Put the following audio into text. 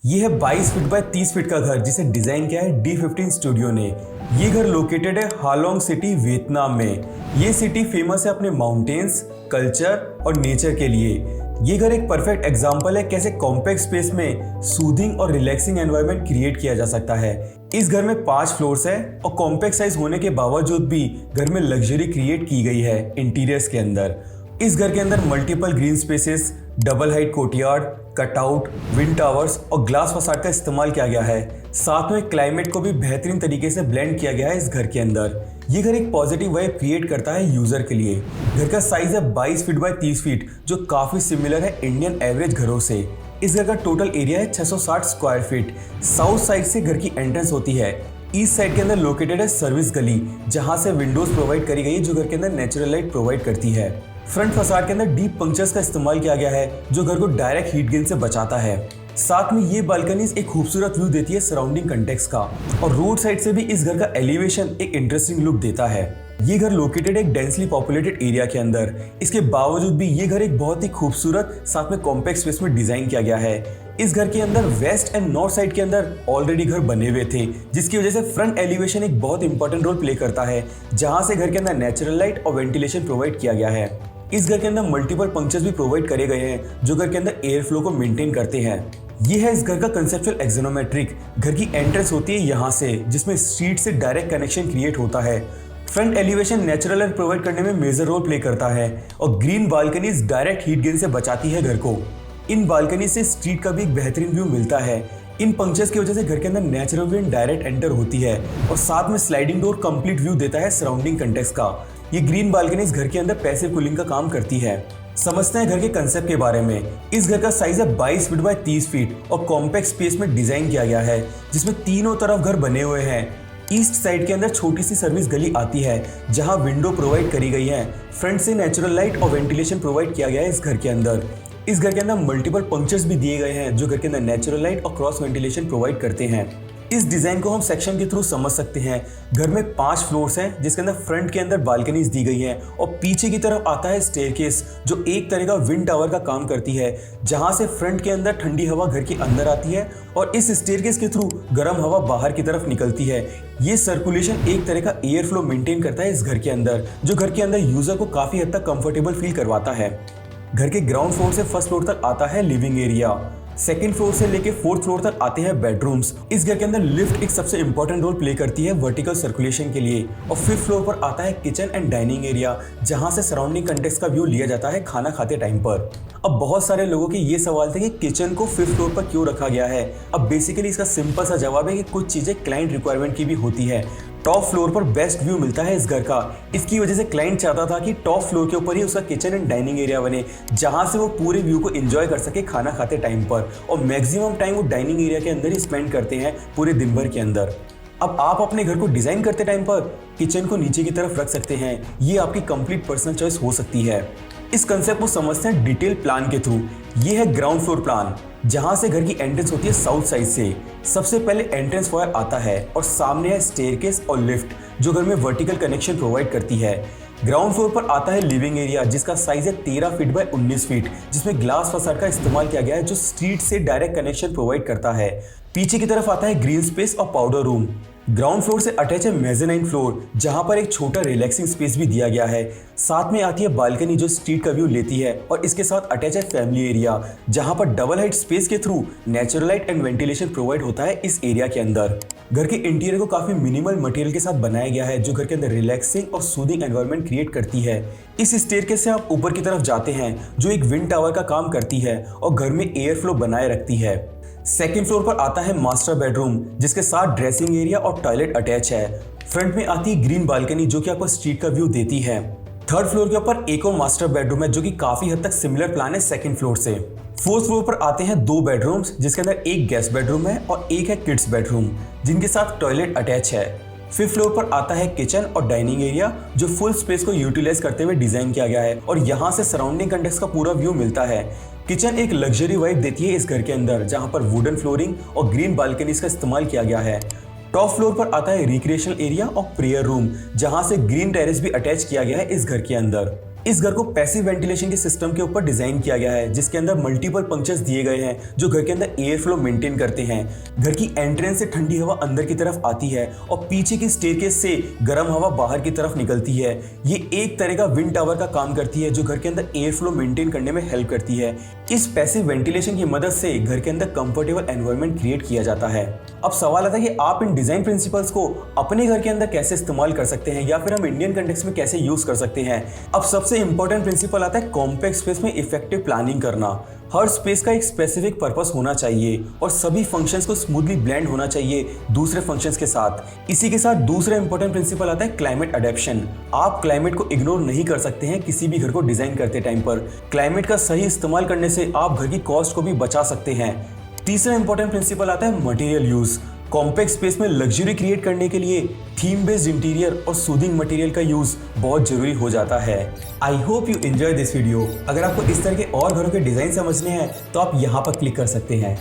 ये है 22 feet by 30 feet का घर जिसे डिजाइन किया है D15 स्टूडियो ने। ये घर लोकेटेड है हालोंग सिटी, वियतनाम में। ये सिटी फेमस है अपने माउंटेन्स, कल्चर और नेचर के लिए। ये घर एक परफेक्ट एग्जांपल है कैसे कॉम्पैक्ट स्पेस में सूदिंग और रिलैक्सिंग एनवायरनमेंट क्रिएट किया जा सकता है। इस घर में 5 फ्लोर्स है और कॉम्पैक्ट साइज होने के बावजूद भी घर में लग्जरी क्रिएट की गई है इंटीरियर्स के अंदर। इस घर के अंदर multiple green spaces, double height courtyard, cutout, wind towers और ग्लास फसाड का इस्तेमाल किया गया है। साथ में क्लाइमेट को भी बेहतरीन तरीके से ब्लेंड किया गया है इस घर के अंदर। ये घर एक पॉजिटिव वाइब क्रिएट करता है यूजर के लिए। घर का साइज है 22 फीट बाय 30 फीट जो काफी सिमिलर है इंडियन एवरेज घरों से। इस घर का टोटल एरिया है 660 स्क्वायर फीट। साउथ साइड से घर की एंट्रेंस होती है। ईस्ट साइड के अंदर लोकेटेड है सर्विस गली जहां से विंडोज प्रोवाइड करी गई है जो घर के अंदर नेचुरल लाइट प्रोवाइड करती है। फ्रंट फसाड के अंदर डीप पंक्चर्स का इस्तेमाल किया गया है जो घर को डायरेक्ट हीट गेन से बचाता है। साथ में ये बालकनीज एक खूबसूरत व्यू देती है सराउंडिंग कंटेक्स्ट का और रोड साइड से भी इस घर का एलिवेशन एक इंटरेस्टिंग लुक देता है। ये घर लोकेटेड एक डेंसली पॉपुलेटेड एरिया के अंदर। इसके बावजूद भी ये घर एक बहुत ही खूबसूरत साथ में कॉम्पैक्ट स्पेस में डिजाइन किया गया है। इस घर के अंदर वेस्ट एंड नॉर्थ साइड के अंदर ऑलरेडी घर बने हुए थे जिसकी वजह से फ्रंट एलिवेशन एक बहुत इंपॉर्टेंट रोल प्ले करता है जहां से घर के अंदर नेचुरल लाइट और वेंटिलेशन प्रोवाइड किया गया है। इस घर के अंदर मल्टीपल पंक्चर्स भी प्रोवाइड करे गए हैं जो घर के अंदर एयर फ्लो को मेंटेन करते हैं। ये है इस घर का कंसेप्चुअल एक्सोनोमेट्रिक। घर की एंट्रेंस होती है यहाँ से जिसमें स्ट्रीट से डायरेक्ट कनेक्शन क्रिएट होता है। Front elevation natural air provide करने में मेजर रोल प्ले करता है और green balconies direct heat gain से बचाती है घर को। इन बालकनी से स्ट्रीट का भी एक बेहतरीन व्यू मिलता है। इन पंक्चर्स की वजह से घर के अंदर नेचुरल विंड डायरेक्ट एंटर होती है और साथ में स्लाइडिंग डोर कंप्लीट व्यू देता है सराउंडिंग कंटेक्स्ट का। ये ग्रीन बालकनीज घर के अंदर पैसिव कूलिंग का काम करती है। समझते हैं घर के कंसेप्ट के बारे में। इस घर का साइज है 22 फीट बाय 30 फीट और कॉम्पैक्ट स्पेस में डिजाइन किया गया है जिसमें तीनों तरफ घर बने हुए हैं। ईस्ट साइड के अंदर छोटी सी सर्विस गली आती है जहां विंडो प्रोवाइड करी गई है। फ्रंट से नेचुरल लाइट और वेंटिलेशन प्रोवाइड किया गया है इस घर के अंदर। इस घर के अंदर मल्टीपल पंक्चर्स भी दिए गए हैं जो घर के अंदर नेचुरल लाइट और क्रॉस वेंटिलेशन प्रोवाइड करते हैं। इस डिजाइन को हम सेक्शन के थ्रू समझ सकते हैं। घर में 5 फ्लोर्स हैं जिसके अंदर फ्रंट के अंदर बालकनीज दी गई हैं और पीछे की तरफ आता है स्टेयरकेस जो एक तरह का विंड टावर का काम करती है जहां से फ्रंट के अंदर ठंडी हवा घर के अंदर आती है और इस स्टेयरकेस के थ्रू गर्म हवा बाहर की तरफ निकलती है। ये सर्कुलेशन एक तरह का एयर फ्लो मेंटेन करता है इस घर के अंदर जो घर के अंदर यूजर को काफी हद तक कंफर्टेबल फील करवाता है। घर के ग्राउंड फ्लोर से फर्स्ट फ्लोर तक आता है लिविंग एरिया। सेकंड फ्लोर से लेके फोर्थ फ्लोर तक आते हैं बेडरूम्स। इस घर के अंदर लिफ्ट एक सबसे इंपॉर्टेंट रोल प्ले करती है वर्टिकल सर्कुलेशन के लिए। और फिफ्थ फ्लोर पर आता है किचन एंड डाइनिंग एरिया जहां से सराउंडिंग कंटेक्स्ट का व्यू लिया जाता है खाना खाते टाइम पर। अब बहुत सारे लोगों के ये सवाल थे कि किचन को फिफ्थ फ्लोर पर क्यों रखा गया है। अब बेसिकली इसका सिंपल सा जवाब है कि कुछ चीजें क्लाइंट रिक्वायरमेंट की भी होती है। टॉप फ्लोर पर बेस्ट व्यू मिलता है इस घर का। इसकी वजह से क्लाइंट चाहता था कि टॉप फ्लोर के ऊपर ही उसका किचन एंड डाइनिंग एरिया बने जहां से वो पूरे व्यू को एंजॉय कर सके खाना खाते टाइम पर और मैक्सिमम टाइम वो डाइनिंग एरिया के अंदर ही स्पेंड करते हैं पूरे दिन भर के अंदर। अब आप अपने घर को डिजाइन करते टाइम पर किचन को नीचे की तरफ रख सकते हैं। ये आपकी कंप्लीट पर्सनल चॉइस हो सकती है। इस कंसेप्ट को समझते हैं डिटेल प्लान के थ्रू। ये है ग्राउंड फ्लोर प्लान जहां से घर की एंट्रेंस होती है साउथ साइड से। सबसे पहले एंट्रेंस वायर आता है और सामने है स्टेयरकेस और लिफ्ट जो घर में वर्टिकल कनेक्शन प्रोवाइड करती है। ग्राउंड फ्लोर पर आता है लिविंग एरिया जिसका साइज है 13 फीट बाय 19 फीट जिसमें ग्लास फसाड का इस्तेमाल किया गया है जो स्ट्रीट से डायरेक्ट कनेक्शन प्रोवाइड करता है। पीछे की तरफ आता है ग्रीन स्पेस और पाउडर रूम। ग्राउंड फ्लोर से अटैच है मेज़ेनाइन फ्लोर जहां पर एक छोटा रिलैक्सिंग स्पेस भी दिया गया है। साथ में आती है बालकनी जो स्ट्रीट का व्यू लेती है और इसके साथ अटैच है फैमिली एरिया जहां पर डबल हाइट स्पेस के through natural light and ventilation provide होता है इस एरिया के अंदर। घर के इंटीरियर को काफी मिनिमल मटेरियल के साथ बनाया गया है जो घर के अंदर रिलैक्सिंग और सूदिंग एनवायरनमेंट क्रिएट करती है। इस स्टेयरकेस से आप ऊपर की तरफ जाते हैं जो एक विंड टावर का काम करती है और घर में एयर फ्लो बनाए रखती है। सेकेंड फ्लोर पर आता है मास्टर बेडरूम जिसके साथ ड्रेसिंग एरिया और टॉयलेट अटैच है। फ्रंट में आती है ग्रीन बालकनी जो कि आपको स्ट्रीट का व्यू देती है। थर्ड फ्लोर के ऊपर एक और मास्टर बेडरूम है जो कि काफी हद तक सिमिलर प्लान है सेकंड फ्लोर से। फोर्थ फ्लोर पर आते हैं 2 बेडरूम्स जिसके अंदर एक गेस्ट बेडरूम है और एक है किड्स बेडरूम जिनके साथ टॉयलेट अटैच है। फिफ्थ फ्लोर पर आता है किचन और डाइनिंग एरिया जो फुल स्पेस को यूटिलाइज करते हुए डिजाइन किया गया है और यहाँ से सराउंडिंग कंटेक्स्ट का पूरा व्यू मिलता है। किचन एक लग्जरी वाइब देती है इस घर के अंदर जहां पर वुडन फ्लोरिंग और ग्रीन बालकनीज का इस्तेमाल किया गया है। टॉप फ्लोर पर आता है रिक्रिएशनल एरिया और प्रेयर रूम जहां से ग्रीन टेरेस भी अटैच किया गया है इस घर के अंदर। इस घर को पैसिव वेंटिलेशन के सिस्टम के ऊपर डिजाइन किया गया है, जिसके अंदर मल्टीपल पंक्चर्स दिए गए हैं जो घर के अंदर एयर फ्लो मेंटेन करते हैं। घर की एंट्रेंस से ठंडी हवा अंदर की तरफ आती है और पीछे की स्टेयरकेस से गर्म हवा बाहर की तरफ निकलती है। ये एक तरह का विंड टावर का काम करती है जो घर के अंदर एयर फ्लो मेंटेन करने में हेल्प करती है। इस पैसिव वेंटिलेशन की मदद से घर के अंदर कंफर्टेबल एनवायरनमेंट क्रिएट किया जाता है। अब सवाल आता है कि आप इन डिजाइन प्रिंसिपल्स को अपने घर के अंदर कैसे इस्तेमाल कर सकते हैं या फिर हम इंडियन कंटेक्स्ट में कैसे यूज कर सकते हैं। अब सबसे इंपॉर्टेंट प्रिंसिपल आता है कॉम्पैक्ट स्पेस में इफेक्टिव प्लानिंग करना। हर स्पेस का एक स्पेसिफिक पर्पस होना चाहिए और सभी फंक्शंस को स्मूथली ब्लेंड होना चाहिए दूसरे फंक्शंस के साथ। इसी के साथ दूसरा इंपॉर्टेंट प्रिंसिपल आता है क्लाइमेट अडेप्शन। आप क्लाइमेट को इग्नोर नहीं कर सकते हैं किसी भी घर को डिजाइन करते टाइम पर। क्लाइमेट का सही इस्तेमाल करने से आप घर की कॉस्ट को भी बचा सकते हैं। तीसरा इंपॉर्टेंट प्रिंसिपल आता है मटेरियल यूज। कॉम्पैक्ट स्पेस में लग्जरी क्रिएट करने के लिए थीम बेस्ड इंटीरियर और सूदिंग मटेरियल का यूज बहुत जरूरी हो जाता है। I hope you enjoy this video. अगर आपको इस तरह के और घरों के डिजाइन समझने हैं तो आप यहाँ पर क्लिक कर सकते हैं।